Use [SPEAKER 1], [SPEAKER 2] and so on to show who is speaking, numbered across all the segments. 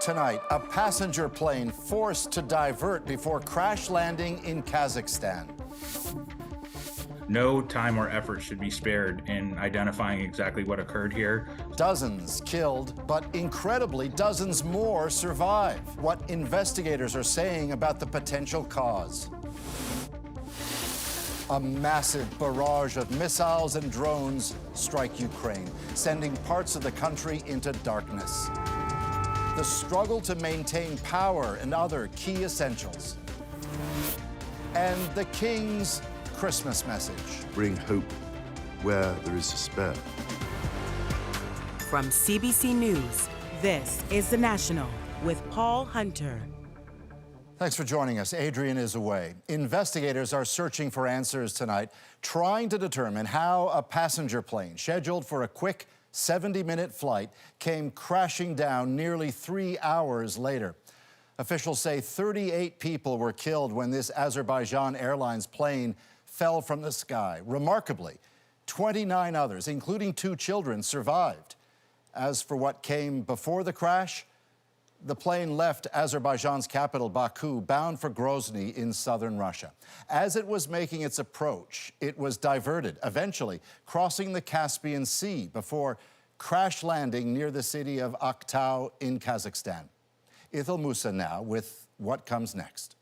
[SPEAKER 1] Tonight, a passenger plane forced to divert before crash landing in Kazakhstan.
[SPEAKER 2] No time or effort should be spared in identifying exactly what occurred here.
[SPEAKER 1] Dozens killed, but incredibly, dozens more survive. What investigators are saying about the potential cause. A massive barrage of missiles and drones strike Ukraine, sending parts of the country into darkness. The struggle to maintain power and other key essentials. And the King's Christmas message.
[SPEAKER 3] Bring hope where there is despair.
[SPEAKER 4] From CBC News, this is The National with Paul Hunter.
[SPEAKER 1] Thanks for joining us. Adrienne is away. Investigators are searching for answers tonight, trying to determine how a passenger plane scheduled for a quick 70-minute flight came crashing down nearly 3 hours later. Officials say 38 people were killed when this Azerbaijan Airlines plane fell from the sky. Remarkably, 29 others, including 2 children, survived. As for what came before the crash, the plane left Azerbaijan's capital, Baku, bound for Grozny in southern Russia. As it was making its approach, it was diverted, eventually crossing the Caspian Sea before crash landing near the city of Aktau in Kazakhstan. Ithil Musa now with what comes next.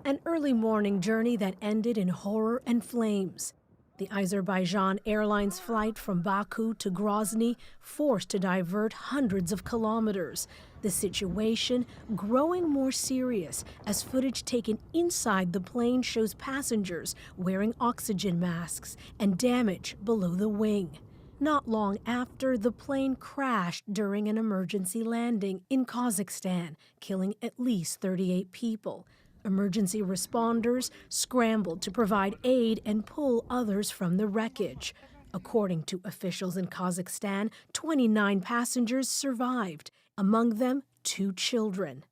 [SPEAKER 5] An early morning journey that ended in horror and flames. The Azerbaijan Airlines flight from Baku to Grozny forced to divert hundreds of kilometers. The situation growing more serious as footage taken inside the plane shows passengers wearing oxygen masks and damage below the wing. Not long after, the plane crashed during an emergency landing in Kazakhstan, killing at least 38 people. Emergency responders scrambled to provide aid and pull others from the wreckage. According to officials in Kazakhstan, 29 passengers survived, among them 2 children.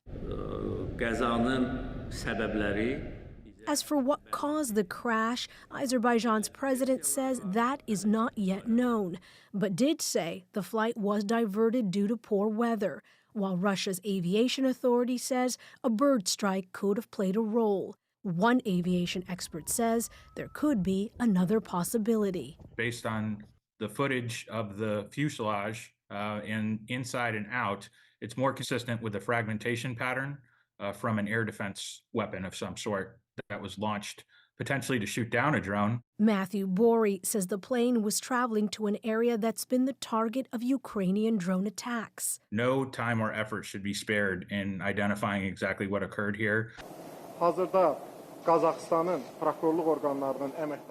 [SPEAKER 5] As for what caused the crash, Azerbaijan's president says that is not yet known, but did say the flight was diverted due to poor weather, while Russia's aviation authority says a bird strike could have played a role. One aviation expert says there could be another possibility.
[SPEAKER 2] Based on the footage of the fuselage and inside and out, it's more consistent with the fragmentation pattern from an air defense weapon of some sort that was launched potentially to shoot down a drone.
[SPEAKER 5] Matthew Borey says the plane was traveling to an area that's been the target of Ukrainian drone attacks.
[SPEAKER 2] No time or effort should be spared in identifying exactly what occurred here.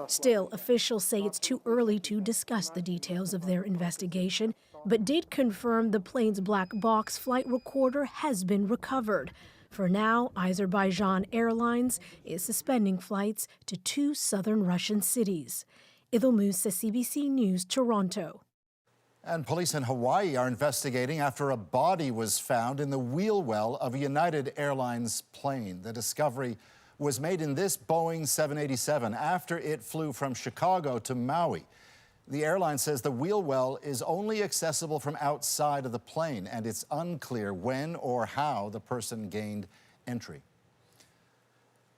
[SPEAKER 5] Still, officials say it's too early to discuss the details of their investigation, but did confirm the plane's black box flight recorder has been recovered. For now, Azerbaijan Airlines is suspending flights to 2 southern Russian cities. Ithil Musa, CBC News, Toronto.
[SPEAKER 1] And police in Hawaii are investigating after a body was found in the wheel well of a United Airlines plane. The discovery was made in this Boeing 787 after it flew from Chicago to Maui. The airline says the wheel well is only accessible from outside of the plane, and it's unclear when or how the person gained entry.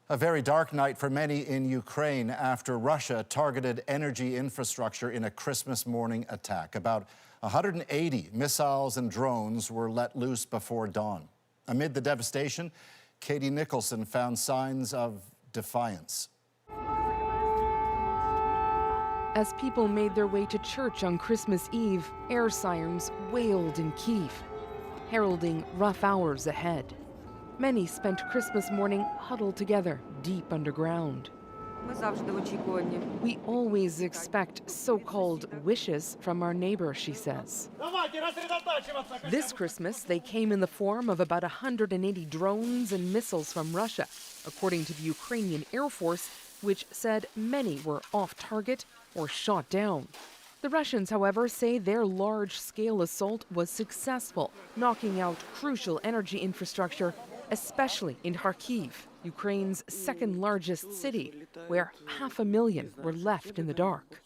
[SPEAKER 1] A very dark night for many in Ukraine after Russia targeted energy infrastructure in a Christmas morning attack. About 180 missiles and drones were let loose before dawn. Amid the devastation, Katie Nicholson found signs of defiance.
[SPEAKER 6] As people made their way to church on Christmas Eve, air sirens wailed in Kyiv, heralding rough hours ahead. Many spent Christmas morning huddled together, deep underground. We always expect so-called wishes from our neighbor, she says. This Christmas, they came in the form of about 180 drones and missiles from Russia, according to the Ukrainian Air Force, which said many were off target or shot down. The Russians, however, say their large-scale assault was successful, knocking out crucial energy infrastructure, especially in Kharkiv, Ukraine's second-largest city, where 500,000 were left in the dark.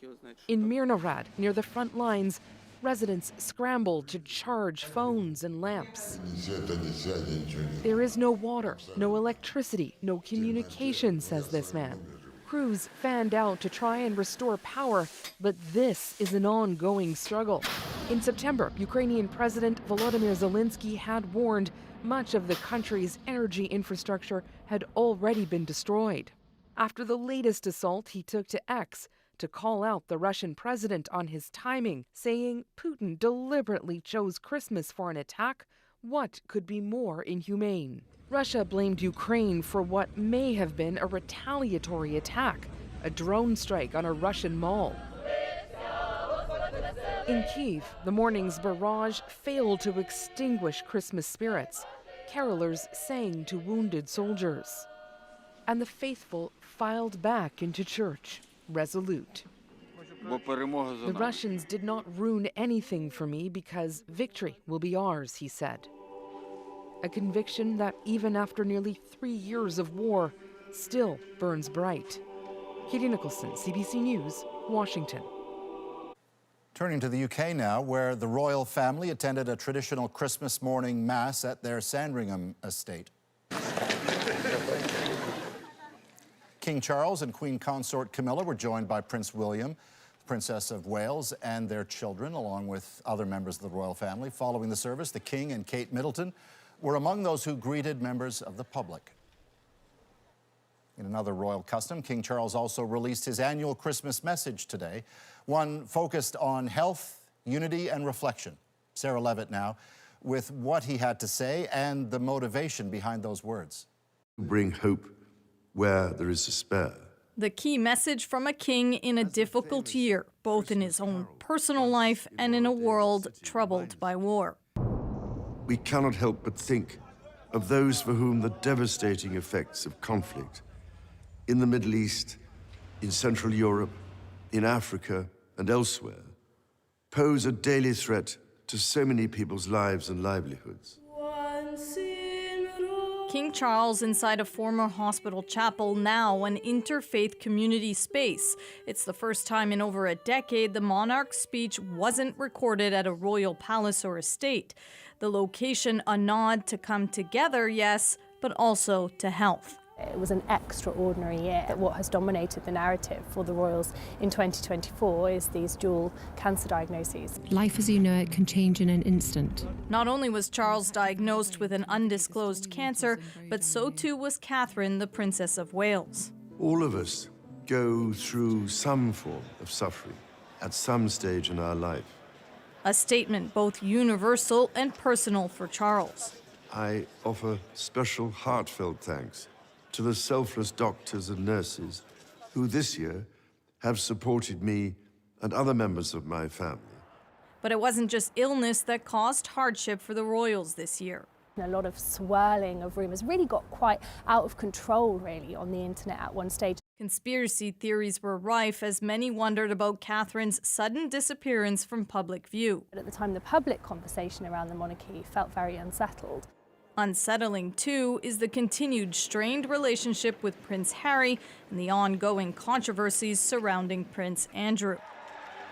[SPEAKER 6] In Mirnorad, near the front lines, Residents scramble to charge phones and lamps. There is no water, no electricity, no communication, says this man. Crews fanned out to try and restore power, but this is an ongoing struggle. In September, Ukrainian President Volodymyr Zelensky had warned much of the country's energy infrastructure had already been destroyed. After the latest assault, he took to X to call out the Russian president on his timing, saying Putin deliberately chose Christmas for an attack. What could be more inhumane? Russia blamed Ukraine for what may have been a retaliatory attack, a drone strike on a Russian mall. In Kyiv, the morning's barrage failed to extinguish Christmas spirits. Carolers sang to wounded soldiers. And the faithful filed back into church, resolute. The Russians did not ruin anything for me because victory will be ours, he said. A conviction that even after nearly 3 years of war, still burns bright. Katie Nicholson, CBC News, Washington.
[SPEAKER 1] Turning to the UK now, where the royal family attended a traditional Christmas morning mass at their Sandringham estate. King Charles and Queen Consort Camilla were joined by Prince William, Princess of Wales, and their children, along with other members of the royal family. Following the service, the King and Kate Middleton were among those who greeted members of the public. In another royal custom, King Charles also released his annual Christmas message today, one focused on health, unity, and reflection. Sarah Levitt now with what he had to say and the motivation behind those words.
[SPEAKER 3] Bring hope where there is despair.
[SPEAKER 7] The key message from a king in a difficult year, both in his own personal life and in a world troubled by war.
[SPEAKER 3] We cannot help but think of those for whom the devastating effects of conflict in the Middle East, in Central Europe, in Africa, and elsewhere pose a daily threat to so many people's lives and livelihoods.
[SPEAKER 7] King Charles inside a former hospital chapel, now an interfaith community space. It's the first time in over a decade the monarch's speech wasn't recorded at a royal palace or estate. The location a nod to come together, yes, but also to health.
[SPEAKER 8] It was an extraordinary year. What has dominated the narrative for the royals in 2024 is these dual cancer diagnoses.
[SPEAKER 9] Life as you know it can change in an instant.
[SPEAKER 7] Not only was Charles diagnosed with an undisclosed cancer, but so too was Catherine, the Princess of Wales.
[SPEAKER 3] All of us go through some form of suffering at some stage in our life.
[SPEAKER 7] A statement both universal and personal for Charles.
[SPEAKER 3] I offer special heartfelt thanks to the selfless doctors and nurses who this year have supported me and other members of my family.
[SPEAKER 7] But it wasn't just illness that caused hardship for the royals this year.
[SPEAKER 8] A lot of swirling of rumours really got quite out of control, really, on the internet at one stage.
[SPEAKER 7] Conspiracy theories were rife as many wondered about Catherine's sudden disappearance from public view.
[SPEAKER 8] But at the time, the public conversation around the monarchy felt very unsettled.
[SPEAKER 7] Unsettling, too, is the continued strained relationship with Prince Harry and the ongoing controversies surrounding Prince Andrew.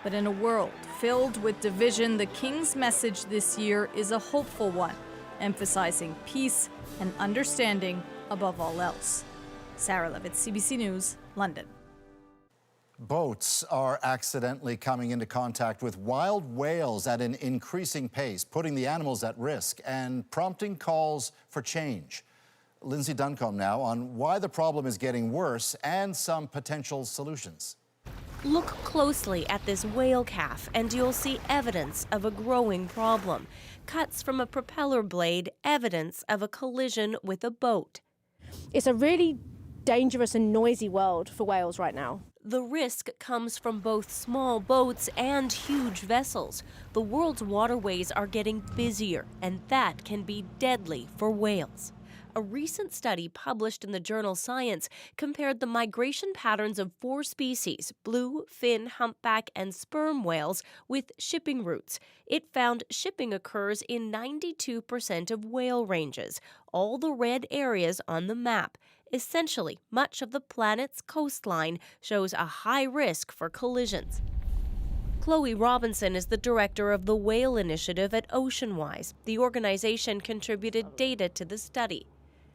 [SPEAKER 7] But in a world filled with division, the King's message this year is a hopeful one, emphasizing peace and understanding above all else. Sarah Levitt, CBC News, London.
[SPEAKER 1] Boats are accidentally coming into contact with wild whales at an increasing pace, putting the animals at risk and prompting calls for change. Lindsay Duncombe now on why the problem is getting worse and some potential solutions.
[SPEAKER 10] Look closely at this whale calf and you'll see evidence of a growing problem. Cuts from a propeller blade, evidence of a collision with a boat.
[SPEAKER 11] It's a really dangerous and noisy world for whales right now.
[SPEAKER 10] The risk comes from both small boats and huge vessels. The world's waterways are getting busier, and that can be deadly for whales. A recent study published in the journal Science compared the migration patterns of 4 species, blue, fin, humpback, and sperm whales, with shipping routes. It found shipping occurs in 92% of whale ranges, all the red areas on the map. Essentially, much of the planet's coastline shows a high risk for collisions. Chloe Robinson is the director of the Whale Initiative at OceanWise. The organization contributed data to the study.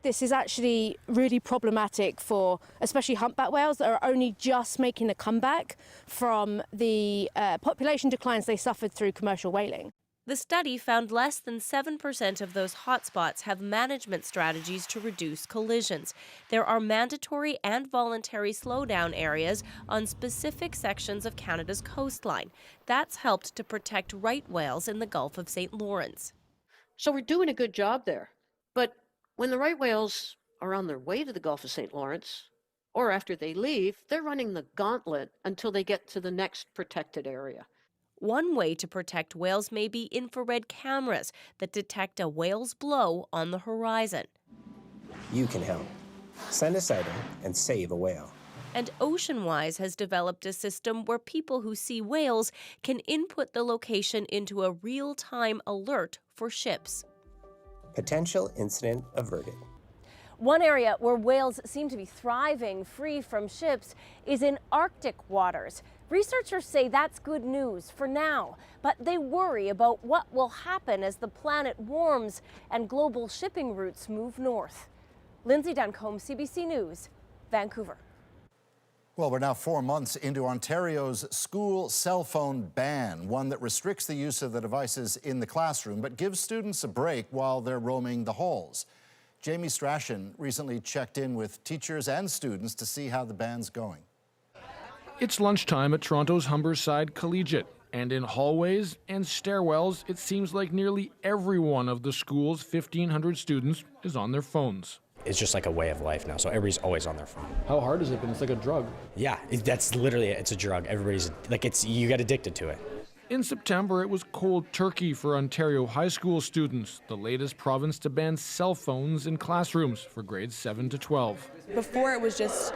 [SPEAKER 11] This is actually really problematic for especially humpback whales that are only just making a comeback from the population declines they suffered through commercial whaling.
[SPEAKER 10] The study found less than 7% of those hotspots have management strategies to reduce collisions. There are mandatory and voluntary slowdown areas on specific sections of Canada's coastline. That's helped to protect right whales in the Gulf of St. Lawrence.
[SPEAKER 12] So we're doing a good job there. But when the right whales are on their way to the Gulf of St. Lawrence, or after they leave, they're running the gauntlet until they get to the next protected area.
[SPEAKER 10] One way to protect whales may be infrared cameras that detect a whale's blow on the horizon.
[SPEAKER 13] You can help. Send a sighting and save a whale.
[SPEAKER 10] And OceanWise has developed a system where people who see whales can input the location into a real-time alert for ships.
[SPEAKER 13] Potential incident averted.
[SPEAKER 14] One area where whales seem to be thriving free from ships is in Arctic waters. Researchers say that's good news for now, but they worry about what will happen as the planet warms and global shipping routes move north. Lindsay Duncombe, CBC News, Vancouver.
[SPEAKER 1] Well, we're now 4 months into Ontario's school cell phone ban, one that restricts the use of the devices in the classroom but gives students a break while they're roaming the halls. Jamie Strachan recently checked in with teachers and students to see how the ban's going.
[SPEAKER 15] It's lunchtime at Toronto's Humberside Collegiate, and in hallways and stairwells, it seems like nearly every one of the school's 1,500 students is on their phones.
[SPEAKER 13] It's just like a way of life now, so everybody's always on their phone.
[SPEAKER 15] How hard has it been? It's like a drug.
[SPEAKER 13] Yeah, that's literally it. It's a drug. Everybody's, you get addicted to it.
[SPEAKER 15] In September, it was cold turkey for Ontario high school students, the latest province to ban cell phones in classrooms for grades 7 to 12.
[SPEAKER 16] Before it was just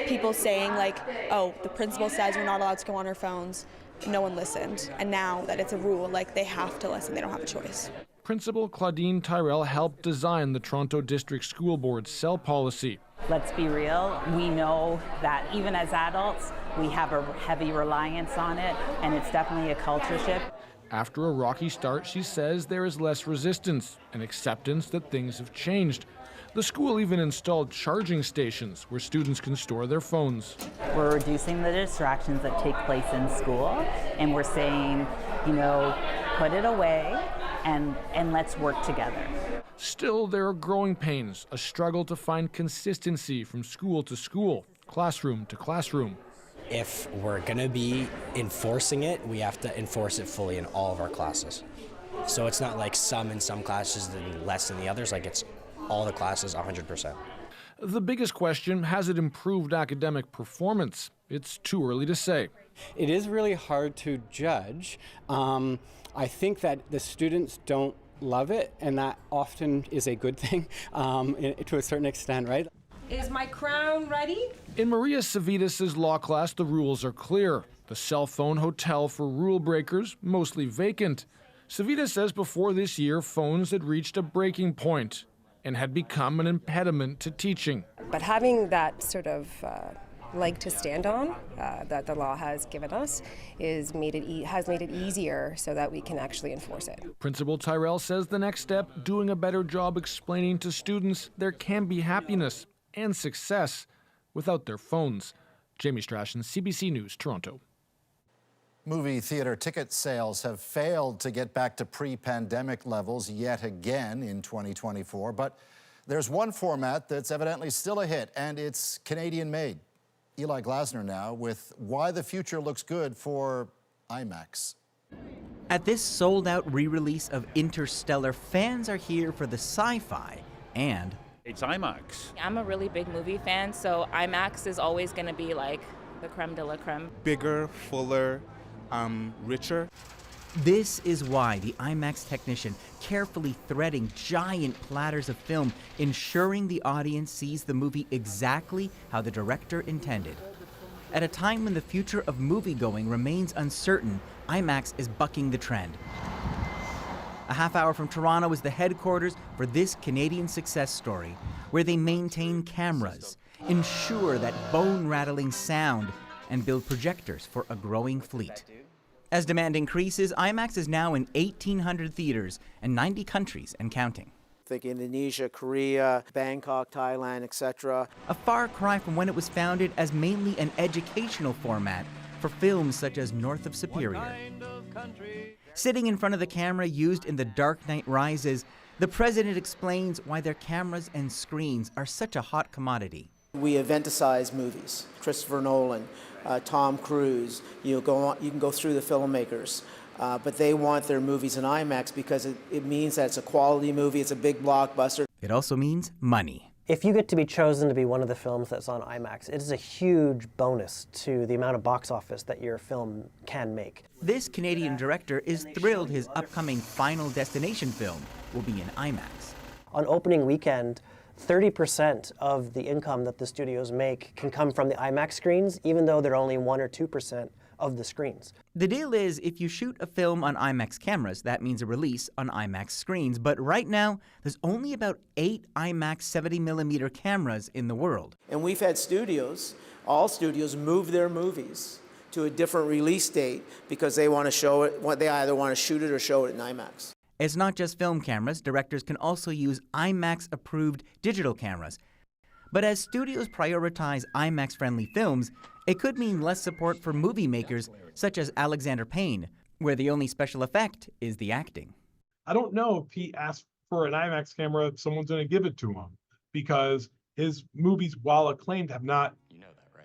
[SPEAKER 16] people saying like, oh, the principal says you're not allowed to go on our phones. No one listened. And now that it's a rule, like they have to listen. They don't have a choice.
[SPEAKER 15] Principal Claudine Tyrell helped design the Toronto District School Board's cell policy.
[SPEAKER 17] Let's be real, we know that even as adults, we have a heavy reliance on it, and it's definitely a culture shift.
[SPEAKER 15] After a rocky start, she says there is less resistance and acceptance that things have changed. The school even installed charging stations where students can store their phones.
[SPEAKER 17] We're reducing the distractions that take place in school, and we're saying, you know, put it away and let's work together.
[SPEAKER 15] Still, there are growing pains, a struggle to find consistency from school to school, classroom to classroom.
[SPEAKER 13] If we're going to be enforcing it, we have to enforce it fully in all of our classes. So it's not like some in some classes and less in the others, like it's all the classes 100%.
[SPEAKER 15] The biggest question, has it improved academic performance? It's too early to say.
[SPEAKER 18] It is really hard to judge. I think that the students don't love it, and that often is a good thing to a certain extent, right?
[SPEAKER 19] Is my crown ready?
[SPEAKER 15] In Maria Savitas' law class, the rules are clear. The cell phone hotel for rule breakers, mostly vacant. Savitas says before this year, phones had reached a breaking point and had become an impediment to teaching.
[SPEAKER 20] But having that sort of leg to stand on that the law has given us has made it easier so that we can actually enforce it.
[SPEAKER 15] Principal Tyrell says the next step, doing a better job explaining to students there can be happiness and success without their phones. Jamie Strachan, CBC News, Toronto.
[SPEAKER 1] Movie theater ticket sales have failed to get back to pre-pandemic levels yet again in 2024, but there's one format that's evidently still a hit, and it's Canadian-made. Eli Glasner now with why the future looks good for IMAX.
[SPEAKER 21] At this sold-out re-release of Interstellar, fans are here for the sci-fi and
[SPEAKER 22] it's IMAX.
[SPEAKER 23] I'm a really big movie fan, so IMAX is always going to be like the creme de la creme.
[SPEAKER 24] Bigger, fuller, richer.
[SPEAKER 21] This is why the IMAX technician carefully threading giant platters of film, ensuring the audience sees the movie exactly how the director intended. At a time when the future of moviegoing remains uncertain, IMAX is bucking the trend. A half hour from Toronto is the headquarters for this Canadian success story, where they maintain cameras, ensure that bone-rattling sound, and build projectors for a growing fleet. As demand increases, IMAX is now in 1,800 theaters and 90 countries and counting.
[SPEAKER 2] Think Indonesia, Korea, Bangkok, Thailand, etc.
[SPEAKER 21] A far cry from when it was founded as mainly an educational format for films such as North of Superior. Sitting in front of the camera used in The Dark Knight Rises, the president explains why their cameras and screens are such a hot commodity.
[SPEAKER 2] We eventicize movies. Christopher Nolan, Tom Cruise, you can go through the filmmakers. But they want their movies in IMAX because it means that it's a quality movie, it's a big blockbuster.
[SPEAKER 21] It also means money.
[SPEAKER 4] If you get to be chosen to be one of the films that's on IMAX, it is a huge bonus to the amount of box office that your film can make.
[SPEAKER 21] This Canadian director is thrilled his upcoming Final Destination film will be in IMAX.
[SPEAKER 4] On opening weekend, 30% of the income that the studios make can come from the IMAX screens, even though they're only 1 or 2% of the screens.
[SPEAKER 21] The deal is, if you shoot a film on IMAX cameras, that means a release on IMAX screens. But right now, there's only about 8 IMAX 70mm cameras in the world.
[SPEAKER 2] And we've had all studios move their movies to a different release date because they want to show it, they either want to shoot it or show it in IMAX.
[SPEAKER 21] It's not just film cameras. Directors can also use IMAX-approved digital cameras. But as studios prioritize IMAX-friendly films, it could mean less support for movie makers such as Alexander Payne, where the only special effect is the acting.
[SPEAKER 5] I don't know if he asked for an IMAX camera, if someone's going to give it to him, because his movies, while acclaimed, have not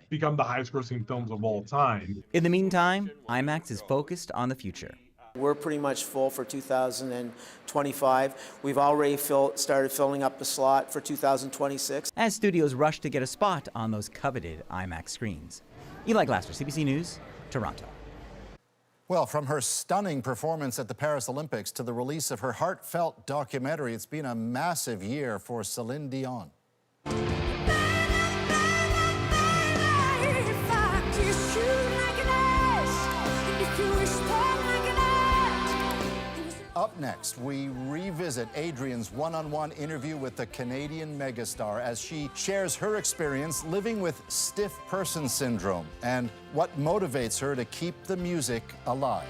[SPEAKER 5] become the highest-grossing films of all time.
[SPEAKER 21] In the meantime, IMAX is focused on the future.
[SPEAKER 2] We're pretty much full for 2025. We've already started filling up the slot for 2026.
[SPEAKER 21] As studios rush to get a spot on those coveted IMAX screens. Eli Glasser, CBC News, Toronto.
[SPEAKER 1] Well, from her stunning performance at the Paris Olympics to the release of her heartfelt documentary, it's been a massive year for Celine Dion. Up next, we revisit Adrienne's one-on-one interview with the Canadian megastar as she shares her experience living with stiff person syndrome and what motivates her to keep the music alive.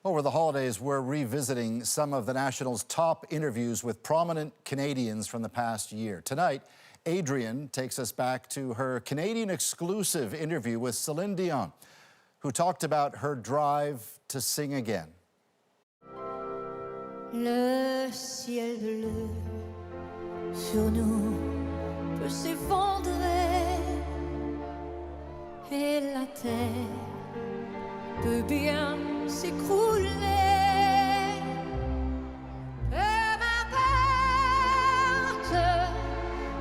[SPEAKER 1] Over the holidays, we're revisiting some of the National's top interviews with prominent Canadians from the past year. Tonight, Adrienne takes us back to her Canadian exclusive interview with Celine Dion, who talked about her drive to sing again.
[SPEAKER 22] Le ciel bleu sur nous peut s'effondrer et la terre peut bien s'écrouler.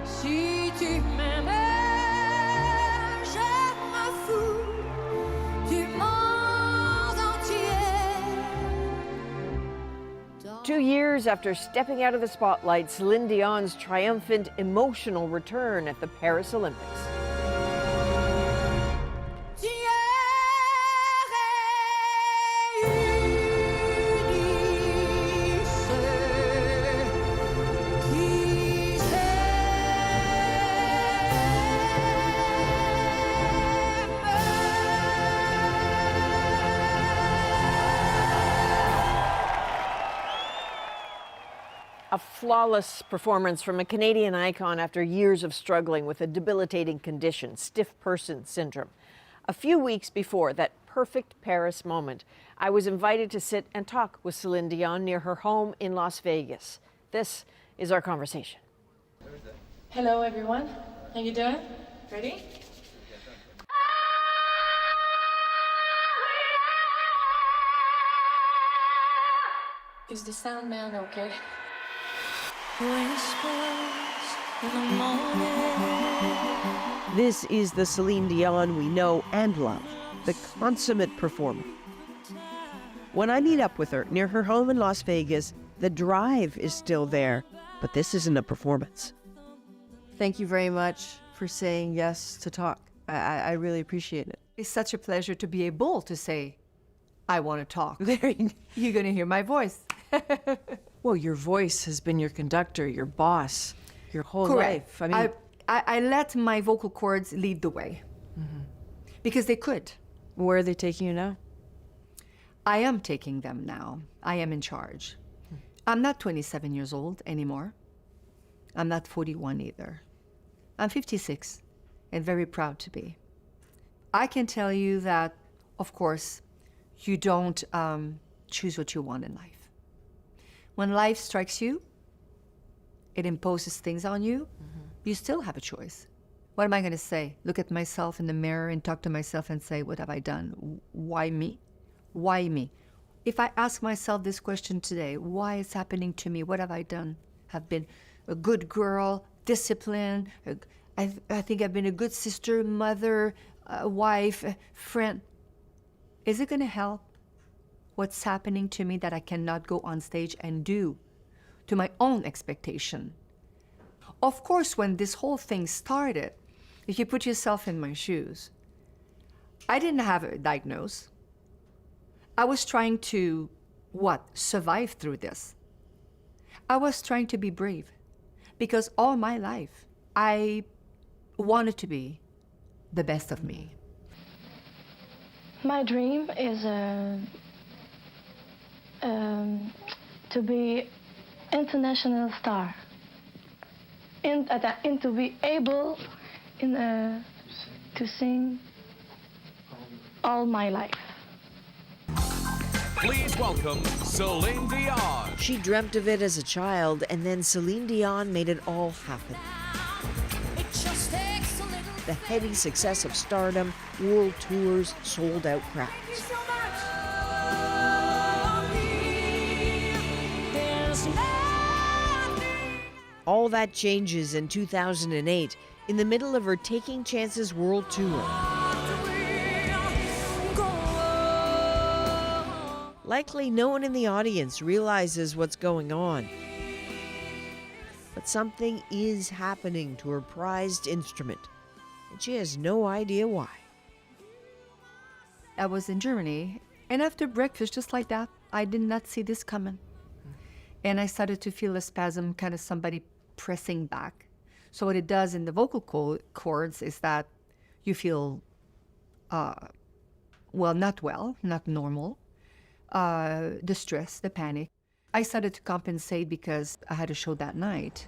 [SPEAKER 22] Si tu m'aimais, je m'en fous du monde entier.
[SPEAKER 25] 2 years after stepping out of the spotlight, Celine Dion's triumphant, emotional return at the Paris Olympics. A flawless performance from a Canadian icon after years of struggling with a debilitating condition, stiff person syndrome. A few weeks before that perfect Paris moment, I was invited to sit and talk with Celine Dion near her home in Las Vegas. This is our conversation.
[SPEAKER 26] Hello, everyone. How you doing? Ready? Is the sound man okay?
[SPEAKER 25] This is the Celine Dion we know and love, the consummate performer. When I meet up with her near her home in Las Vegas, the drive is still there, but this isn't a performance.
[SPEAKER 27] Thank you very much for saying yes to talk. I really appreciate it. It's such a pleasure to be able to say, I want to talk. You're going to hear my voice. Well, your voice has been your conductor, your boss, your whole life. I mean, I let my vocal cords lead the way because they could.
[SPEAKER 25] Where are they taking you now?
[SPEAKER 27] I am taking them now. I am in charge. I'm not 27 years old anymore. I'm not 41 either. I'm 56 and very proud to be. I can tell you that, of course, you don't choose what you want in life. When life strikes you, it imposes things on you, you still have a choice. What am I going to say? Look at myself in the mirror and talk to myself and say, what have I done? Why me? Why me? If I ask myself this question today, why it's happening to me? What have I done? Have been a good girl, disciplined. I think I've been a good sister, mother, wife, friend. Is it going to help? What's happening to me that I cannot go on stage and do to my own expectation? Of course, when this whole thing started, if you put yourself in my shoes, I didn't have a diagnosis. I was trying to, survive through this. I was trying to be brave because all my life, I wanted to be the best of me.
[SPEAKER 3] My dream is to be international star and to be able to sing all my life.
[SPEAKER 6] Please welcome Celine Dion.
[SPEAKER 25] She dreamt of it as a child, and then Celine Dion made it all happen. The heady success of stardom, world tours, sold-out crowds. All that changes in 2008 in the middle of her Taking Chances World Tour. Likely no one in the audience realizes what's going on. But something is happening to her prized instrument, and she has no idea why.
[SPEAKER 27] I was in Germany, and after breakfast, just like that, I did not see this coming. And I started to feel a spasm, kind of somebody pressing back. So what it does in the vocal cords is that you feel, not well, not normal, the stress, the panic. I started to compensate because I had a show that night.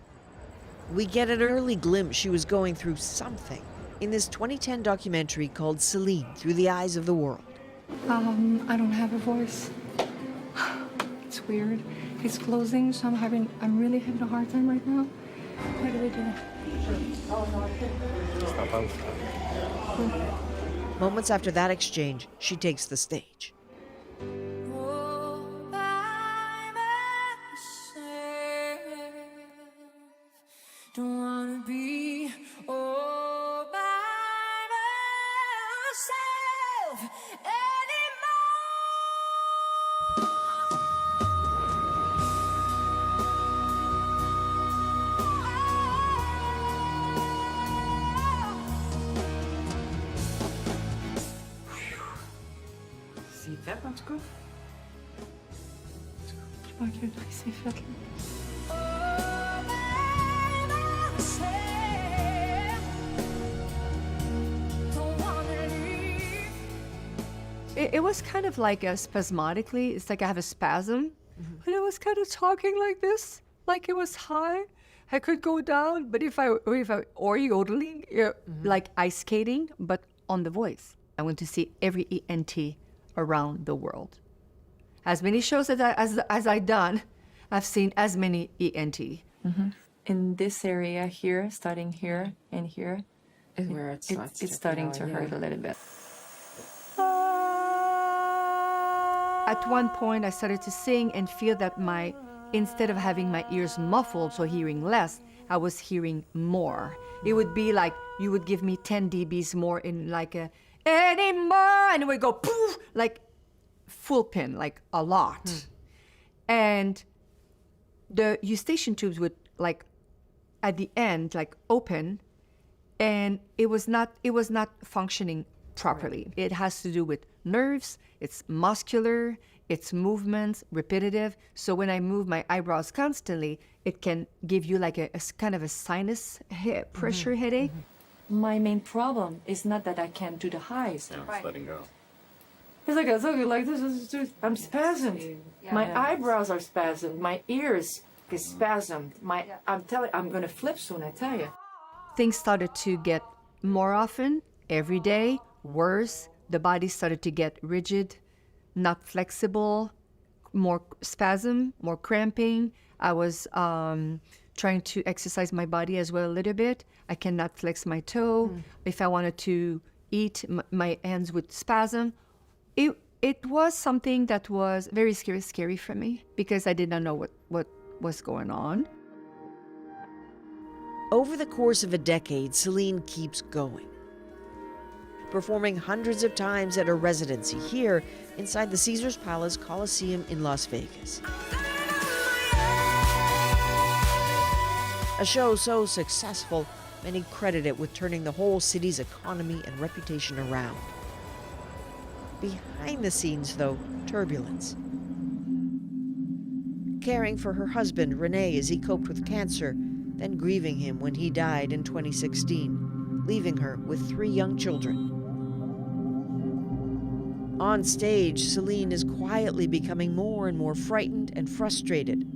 [SPEAKER 25] We get an early glimpse she was going through something in this 2010 documentary called Celine, Through the Eyes of the World.
[SPEAKER 27] I don't have a voice. It's weird. It's closing, so I'm really having a hard time right now. What do we do?
[SPEAKER 25] Moments after that exchange, she takes the stage.
[SPEAKER 22] Don't wanna be all by myself
[SPEAKER 27] Zie je vet, Matko? Maak je het zie vet. It was kind of like a spasmodically, it's like I have a spasm. And I was kind of talking like this, like it was high. I could go down, but or yodeling, like ice skating, but on the voice. I went to see every ENT around the world. As many shows as I've done, I've seen as many ENT.
[SPEAKER 7] In this area here, starting here and here,
[SPEAKER 27] is where
[SPEAKER 7] it's starting to hurt a little bit.
[SPEAKER 27] At one point, I started to sing and feel that instead of having my ears muffled, so hearing less, I was hearing more. It would be like you would give me 10 dBs more in like a anymore, and it would go poof, like full pin, like a lot. And the eustachian tubes would like at the end like open, and it was not functioning properly. It has to do with nerves, it's muscular, It's movements, repetitive. So when I move my eyebrows constantly, it can give you like a kind of a sinus pressure headache.
[SPEAKER 7] My main problem is not that I can't do the highs.
[SPEAKER 8] Just letting go.
[SPEAKER 7] It's like I told you, like this is I'm spasmed. My eyebrows are spasmed. My ears is spasmed. I'm gonna flip soon. I tell you.
[SPEAKER 27] Things started to get more often, every day, worse. The body started to get rigid, not flexible, more spasm, more cramping. I was trying to exercise my body as well a little bit. I cannot flex my toe. If I wanted to eat, my hands would spasm. It was something that was very scary for me because I did not know what was going on.
[SPEAKER 25] Over the course of a decade, Celine keeps going, performing hundreds of times at her residency here inside the Caesars Palace Coliseum in Las Vegas. A show so successful, many credit it with turning the whole city's economy and reputation around. Behind the scenes, though, turbulence. Caring for her husband, Rene, as he coped with cancer, then grieving him when he died in 2016, leaving her with 3 young children. On stage, Celine is quietly becoming more and more frightened and frustrated.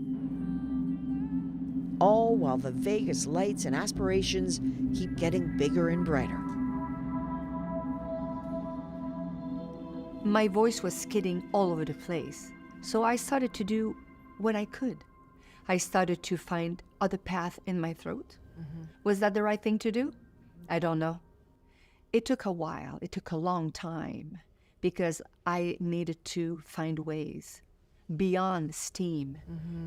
[SPEAKER 25] All while the Vegas lights and aspirations keep getting bigger and brighter.
[SPEAKER 27] My voice was skidding all over the place. So I started to do what I could. I started to find other paths in my throat. Was that the right thing to do? I don't know. It took a while. It took a long time because I needed to find ways beyond steam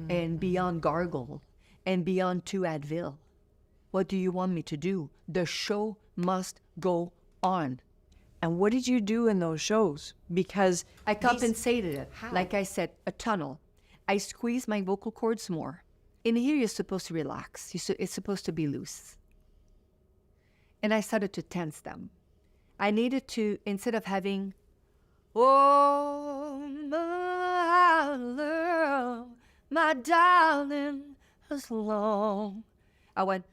[SPEAKER 27] and beyond gargle and beyond 2 Advil. What do you want me to do? The show must go on.
[SPEAKER 25] And what did you do in those shows? Because
[SPEAKER 27] I compensated it. Like I said, a tunnel. I squeezed my vocal cords more. In here, you're supposed to relax. It's supposed to be loose. And I started to tense them. I needed to, instead of having, oh, my love, my darling, as long, I went,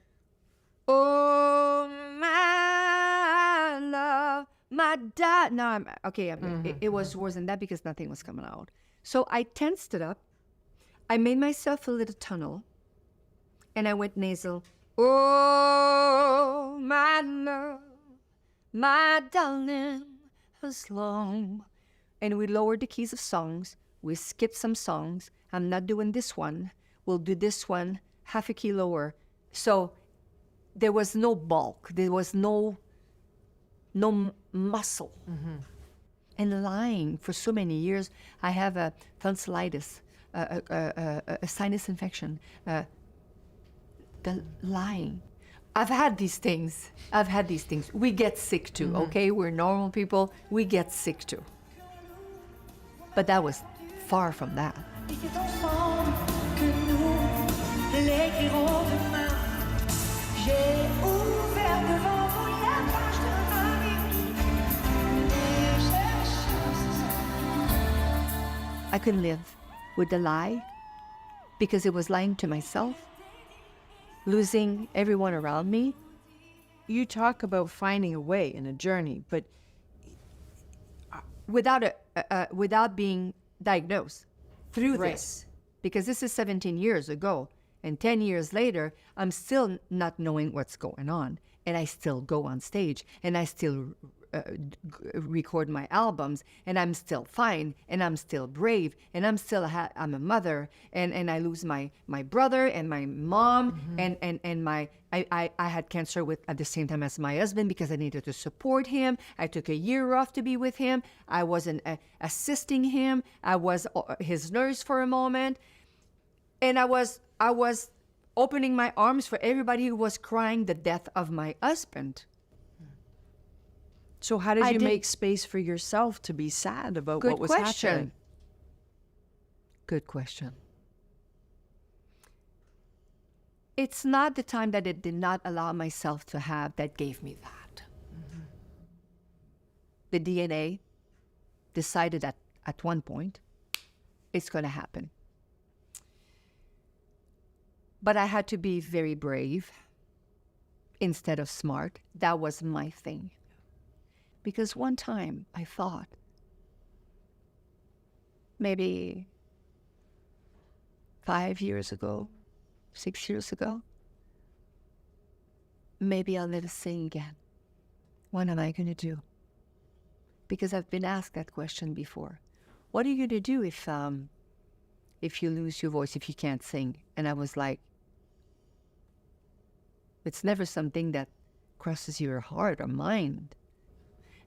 [SPEAKER 27] oh, my love, my dad. No, I'm okay. It was worse than that because nothing was coming out. So I tensed it up. I made myself a little tunnel, and I went nasal. Oh, my love, my darling, as long. And we lowered the keys of songs. We skipped some songs. I'm not doing this one. We'll do this one half a key lower. So there was no bulk. There was no muscle. And lying for so many years, I have a tonsillitis, a sinus infection, the lying. I've had these things. We get sick too, okay? We're normal people. We get sick too. But that was far from that. I couldn't live with the lie because it was lying to myself, losing everyone around me.
[SPEAKER 25] you talk about finding a way in a journey, but
[SPEAKER 27] without being diagnosed through this, because this is 17 years ago, and 10 years later, I'm still not knowing what's going on, and I still go on stage, and I still record my albums, and I'm still fine, and I'm still brave, and I'm still I'm a mother, and I lose my brother and my mom, and my I had cancer at the same time as my husband because I needed to support him. I took a year off to be with him. I wasn't assisting him. I was his nurse for a moment, and I was opening my arms for everybody who was crying the death of my husband.
[SPEAKER 25] So how did you make space for yourself to be sad about what was happening?
[SPEAKER 27] Good question. It's not the time that I did not allow myself to have that gave me that. The DNA decided at one point it's going to happen. But I had to be very brave instead of smart. That was my thing. Because one time I thought, maybe 5 years ago, 6 years ago, maybe I'll never sing again. What am I going to do? Because I've been asked that question before. What are you going to do if you lose your voice, if you can't sing? And I was like, it's never something that crosses your heart or mind.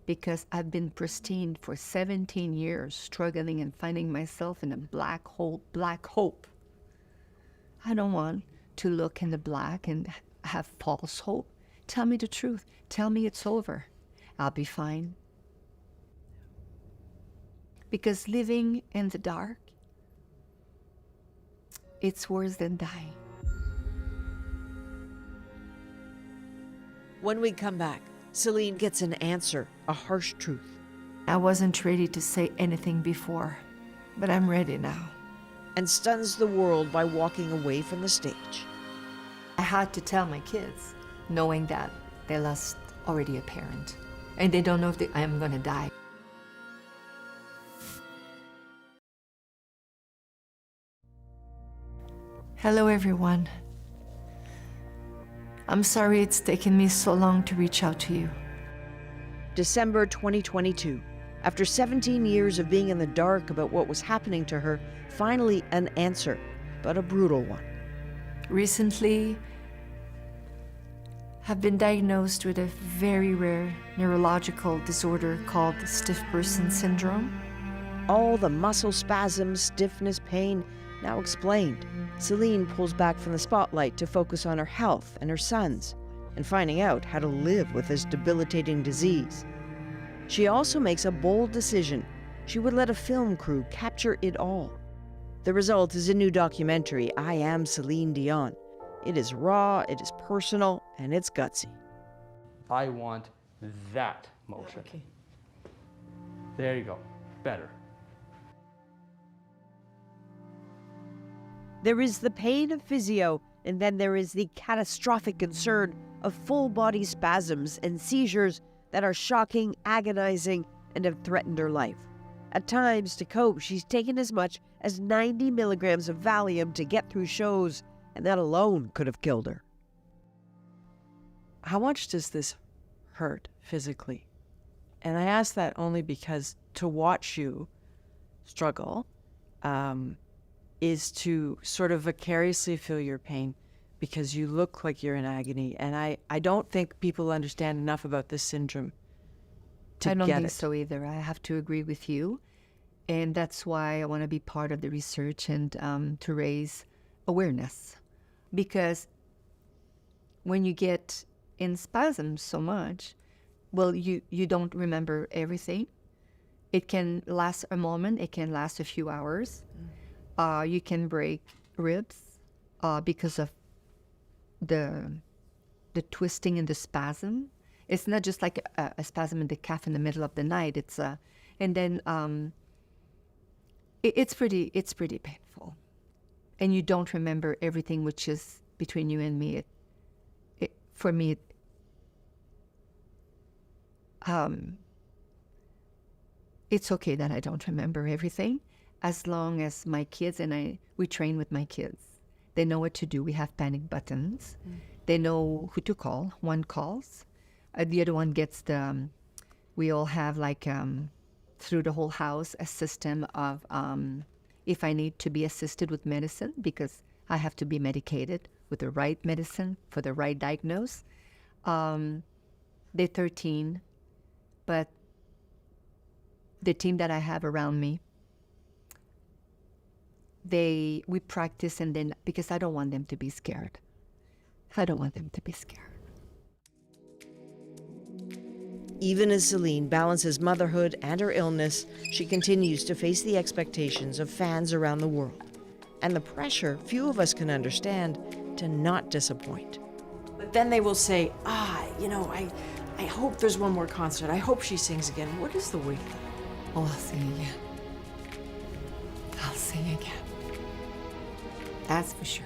[SPEAKER 27] Because I've been pristine for 17 years, struggling and finding myself in a black hole, black hope. I don't want to look in the black and have false hope. Tell me the truth. Tell me it's over. I'll be fine. Because living in the dark, it's worse than dying.
[SPEAKER 25] When we come back, Celine gets an answer, a harsh truth.
[SPEAKER 27] I wasn't ready to say anything before, but I'm ready now.
[SPEAKER 25] And stuns the world by walking away from the stage.
[SPEAKER 27] I had to tell my kids, knowing that they lost already a parent, and they don't know if I am going to die. Hello, everyone. I'm sorry it's taken me so long to reach out to you.
[SPEAKER 25] December 2022. After 17 years of being in the dark about what was happening to her, finally an answer, but a brutal one.
[SPEAKER 27] Recently, I've been diagnosed with a very rare neurological disorder called stiff person syndrome.
[SPEAKER 25] All the muscle spasms, stiffness, pain, now explained. Celine pulls back from the spotlight to focus on her health and her son's, and finding out how to live with this debilitating disease. She also makes a bold decision. She would let a film crew capture it all. The result is a new documentary, I Am Celine Dion. It is raw, it is personal, and it's gutsy.
[SPEAKER 8] I want that motion.
[SPEAKER 25] Okay.
[SPEAKER 8] There you go. Better.
[SPEAKER 25] There is the pain of physio, and then there is the catastrophic concern of full-body spasms and seizures that are shocking, agonizing, and have threatened her life. At times, to cope, she's taken as much as 90 milligrams of Valium to get through shows, and that alone could have killed her.
[SPEAKER 9] How much does this hurt physically? And I ask that only because to watch you struggle is to sort of vicariously feel your pain because you look like you're in agony. And I don't think people understand enough about this syndrome to
[SPEAKER 27] I don't
[SPEAKER 9] get
[SPEAKER 27] think
[SPEAKER 9] it.
[SPEAKER 27] so either. I have to agree with you. And that's why I want to be part of the research and to raise awareness. Because when you get in spasms so much, well, you don't remember everything. It can last a moment. It can last a few hours. You can break ribs because of the twisting and the spasm. It's not just like a spasm in the calf in the middle of the night. It's and then it's pretty painful, and you don't remember everything, which is between you and me. For me, it's okay that I don't remember everything, as long as my kids and we train with my kids. They know what to do. We have panic buttons. They know who to call. One calls. The other one gets we all have like, through the whole house, a system of if I need to be assisted with medicine, because I have to be medicated with the right medicine for the right diagnose. They're 13, but the team that I have around me, we practice, and then, because I don't want them to be scared. I don't want them to be scared.
[SPEAKER 25] Even as Celine balances motherhood and her illness, she continues to face the expectations of fans around the world, and the pressure few of us can understand to not disappoint.
[SPEAKER 9] But then they will say, I hope there's one more concert. I hope she sings again. What is the wait?
[SPEAKER 27] Oh, I'll sing again. I'll sing. sing again. That's for sure.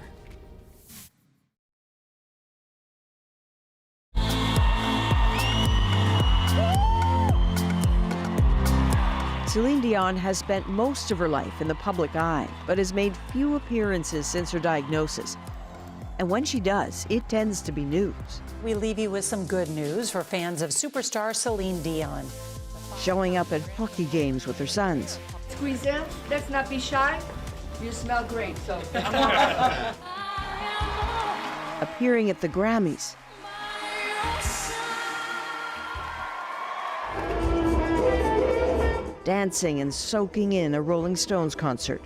[SPEAKER 25] Celine Dion has spent most of her life in the public eye, but has made few appearances since her diagnosis. And when she does, it tends to be news.
[SPEAKER 10] We leave you with some good news for fans of superstar Celine Dion.
[SPEAKER 25] Showing up at hockey games with her sons.
[SPEAKER 27] Squeeze in. Let's not be shy. You smell great, so.
[SPEAKER 25] Appearing at the Grammys. Dancing and soaking in a Rolling Stones concert.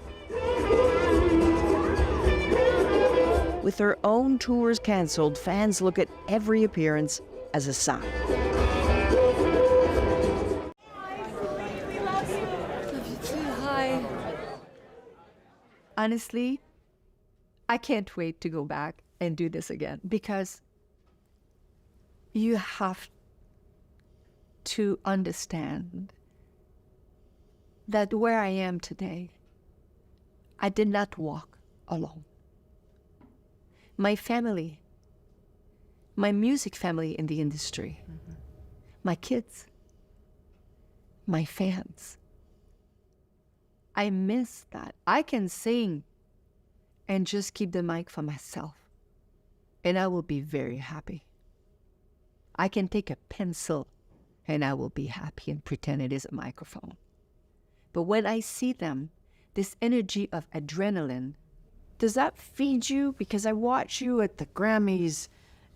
[SPEAKER 25] With her own tours canceled, fans look at every appearance as a sign.
[SPEAKER 27] Hi. Honestly, I can't wait to go back and do this again because you have to understand that where I am today, I did not walk alone. My family, my music family in the industry, my kids, my fans, I miss that. I can sing and just keep the mic for myself, and I will be very happy. I can take a pencil and I will be happy and pretend it is a microphone. But when I see them, this energy of adrenaline,
[SPEAKER 25] does that feed you? Because I watched you at the Grammys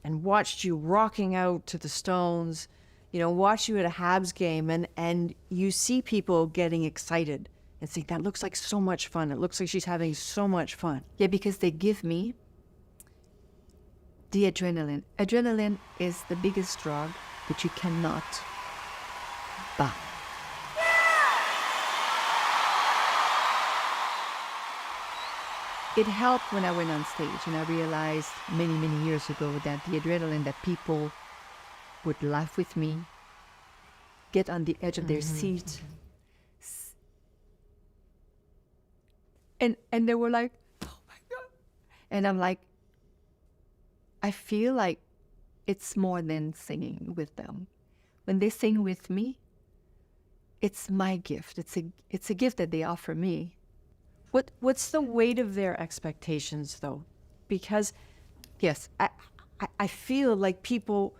[SPEAKER 25] and watched you rocking out to the Stones, watched you at a Habs game, and you see people getting excited and think, that looks like so much fun. It looks like she's having so much fun.
[SPEAKER 27] Yeah, because they give me the adrenaline. Adrenaline is the biggest drug that you cannot buy. It helped when I went on stage, and I realized many, many years ago that the adrenaline that people would laugh with me, get on the edge of their seat, and they were like, oh my God. And I'm like, I feel like it's more than singing with them. When they sing with me, it's my gift. It's a gift that they offer me.
[SPEAKER 25] What's the weight of their expectations, though? Because, yes, I feel like people,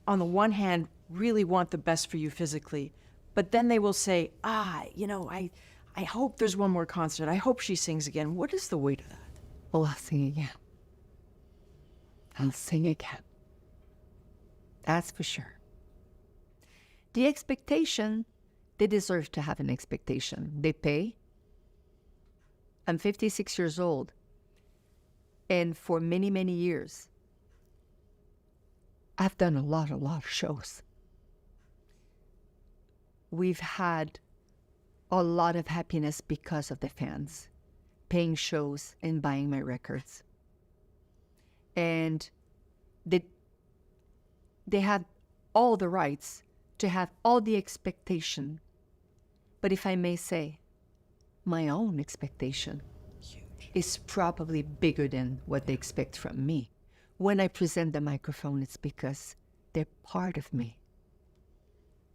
[SPEAKER 25] on the one hand, really want the best for you physically, but then they will say, I hope there's one more concert. I hope she sings again. What is the weight of that?
[SPEAKER 27] Well, I'll sing again. I'll sing again. That's for sure. The expectation, they deserve to have an expectation. They pay. I'm 56 years old, and for many, many years, I've done a lot of shows. We've had a lot of happiness because of the fans, paying shows and buying my records. And they have all the rights to have all the expectation. But if I may say, my own expectation is probably bigger than what they expect from me. When I present the microphone, it's because they're part of me.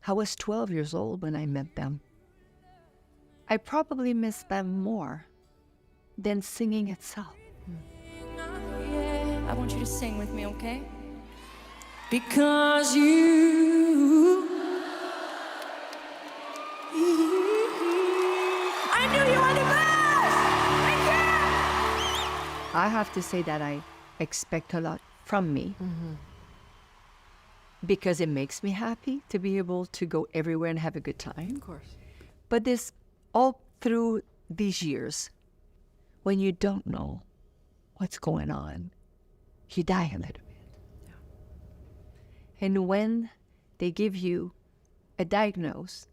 [SPEAKER 27] I was 12 years old when I met them. I probably miss them more than singing itself.
[SPEAKER 22] I want you to sing with me, okay? Because you I knew you were the best! Thank you!
[SPEAKER 27] I have to say that I expect a lot from me because it makes me happy to be able to go everywhere and have a good time.
[SPEAKER 25] Of course.
[SPEAKER 27] But this, all through these years, when you don't know what's going on, you die a little bit. Yeah. And when they give you a diagnosis,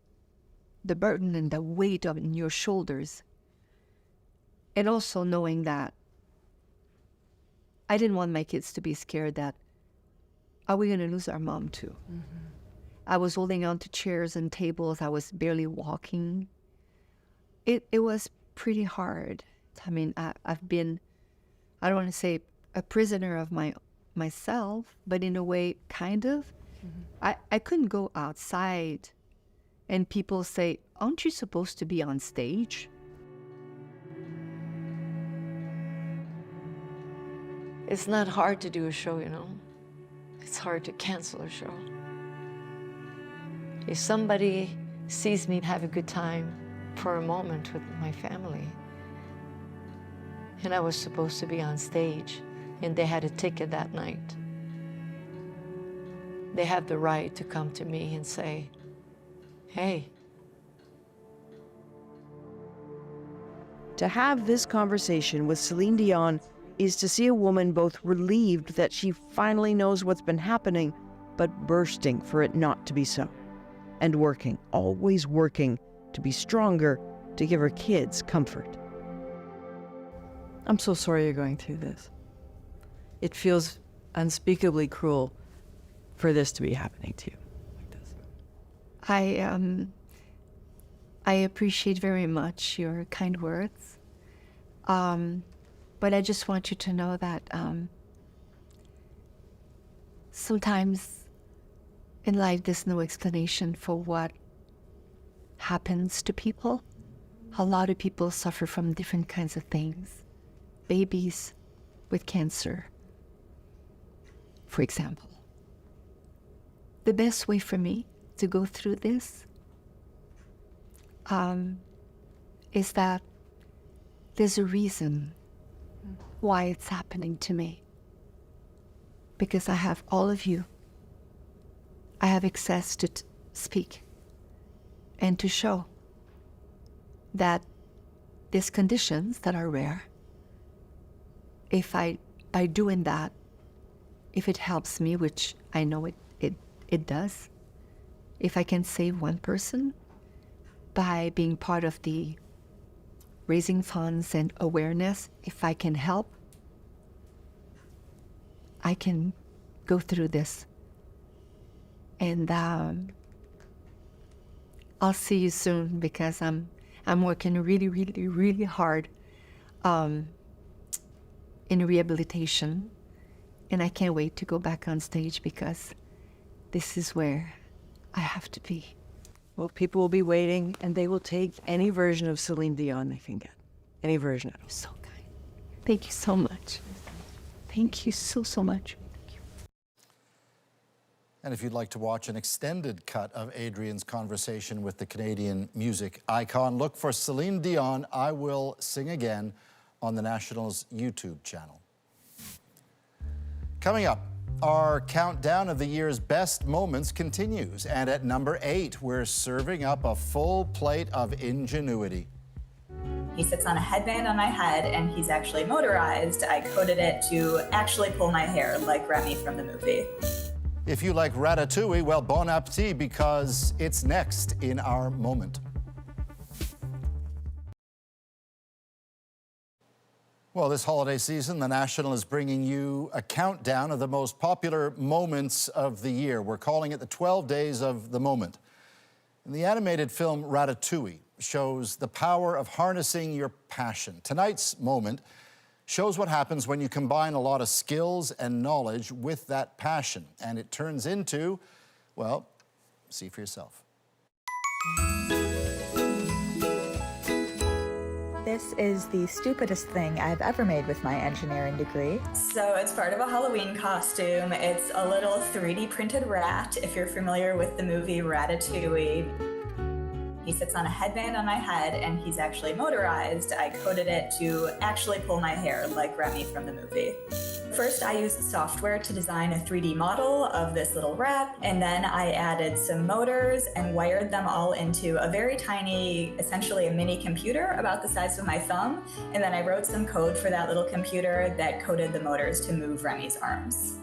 [SPEAKER 27] the burden and the weight on your shoulders, and also knowing that I didn't want my kids to be scared that, are we going to lose our mom too? I was holding on to chairs and tables. I was barely walking. It was pretty hard. I mean, I've been, I don't want to say a prisoner of myself, but in a way, kind of. I couldn't go outside and people say, aren't you supposed to be on stage?
[SPEAKER 11] It's not hard to do a show, you know. It's hard to cancel a show. If somebody sees me have a good time for a moment with my family, and I was supposed to be on stage, and they had a ticket that night, they have the right to come to me and say, hey.
[SPEAKER 25] To have this conversation with Celine Dion is to see a woman both relieved that she finally knows what's been happening, but bursting for it not to be so. And working, always working, to be stronger, to give her kids comfort.
[SPEAKER 9] I'm so sorry you're going through this. It feels unspeakably cruel for this to be happening to you like this.
[SPEAKER 27] I appreciate very much your kind words. But I just want you to know that sometimes in life there's no explanation for what happens to people. A lot of people suffer from different kinds of things. Babies with cancer, for example. The best way for me to go through this is that there's a reason why it's happening to me. Because I have all of you. I have access to speak and to show that these conditions that are rare, if by doing that, if it helps me, which I know it does, if I can save one person by being part of the raising funds and awareness, if I can help, I can go through this. And I'll see you soon because I'm working really, really, really hard in rehabilitation. And I can't wait to go back on stage because this is where I have to be.
[SPEAKER 25] Well, people will be waiting, and they will take any version of Celine Dion they can get. Any version at all.
[SPEAKER 27] So kind. Thank you so much. Thank you so, so much. Thank you.
[SPEAKER 1] And if you'd like to watch an extended cut of Adrienne's conversation with the Canadian music icon, look for Celine Dion, I Will Sing Again, on the National's YouTube channel. Coming up, our countdown of the year's best moments continues. And at number 8, we're serving up a full plate of ingenuity.
[SPEAKER 12] He sits on a headband on my head and he's actually motorized. I coded it to actually pull my hair like Remy from the movie.
[SPEAKER 1] If you like Ratatouille, well, bon appetit, because it's next in our moment. Well, this holiday season, the National is bringing you a countdown of the most popular moments of the year. We're calling it the 12 Days of the Moment. And the animated film Ratatouille shows the power of harnessing your passion. Tonight's moment shows what happens when you combine a lot of skills and knowledge with that passion. And it turns into, well, see for yourself.
[SPEAKER 13] This is the stupidest thing I've ever made with my engineering degree.
[SPEAKER 12] So it's part of a Halloween costume. It's a little 3D printed rat, if you're familiar with the movie Ratatouille. He sits on a headband on my head and he's actually motorized. I coded it to actually pull my hair like Remy from the movie. First, I used software to design a 3D model of this little rat, and then I added some motors and wired them all into a very tiny, essentially a mini computer about the size of my thumb, and then I wrote some code for that little computer that coded the motors to move Remy's arms.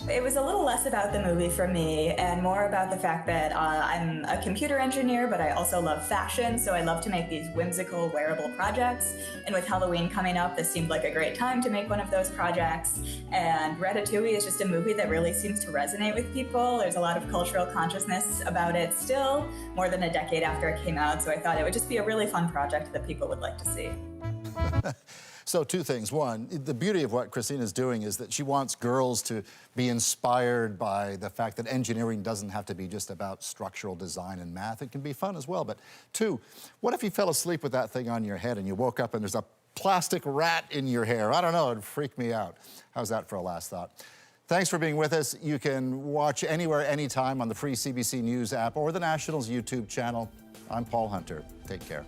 [SPEAKER 12] It was a little less about the movie for me and more about the fact that I'm a computer engineer, but I also love fashion, so I love to make these whimsical, wearable projects. And with Halloween coming up, this seemed like a great time to make one of those projects. And Ratatouille is just a movie that really seems to resonate with people. There's a lot of cultural consciousness about it still, more than a decade after it came out, so I thought it would just be a really fun project that people would like to see.
[SPEAKER 1] So two things. One, the beauty of what Christina's doing is that she wants girls to be inspired by the fact that engineering doesn't have to be just about structural design and math. It can be fun as well. But two, what if you fell asleep with that thing on your head and you woke up and there's a plastic rat in your hair? I don't know, it'd freak me out. How's that for a last thought? Thanks for being with us. You can watch anywhere, anytime on the free CBC News app or the National's YouTube channel. I'm Paul Hunter. Take care.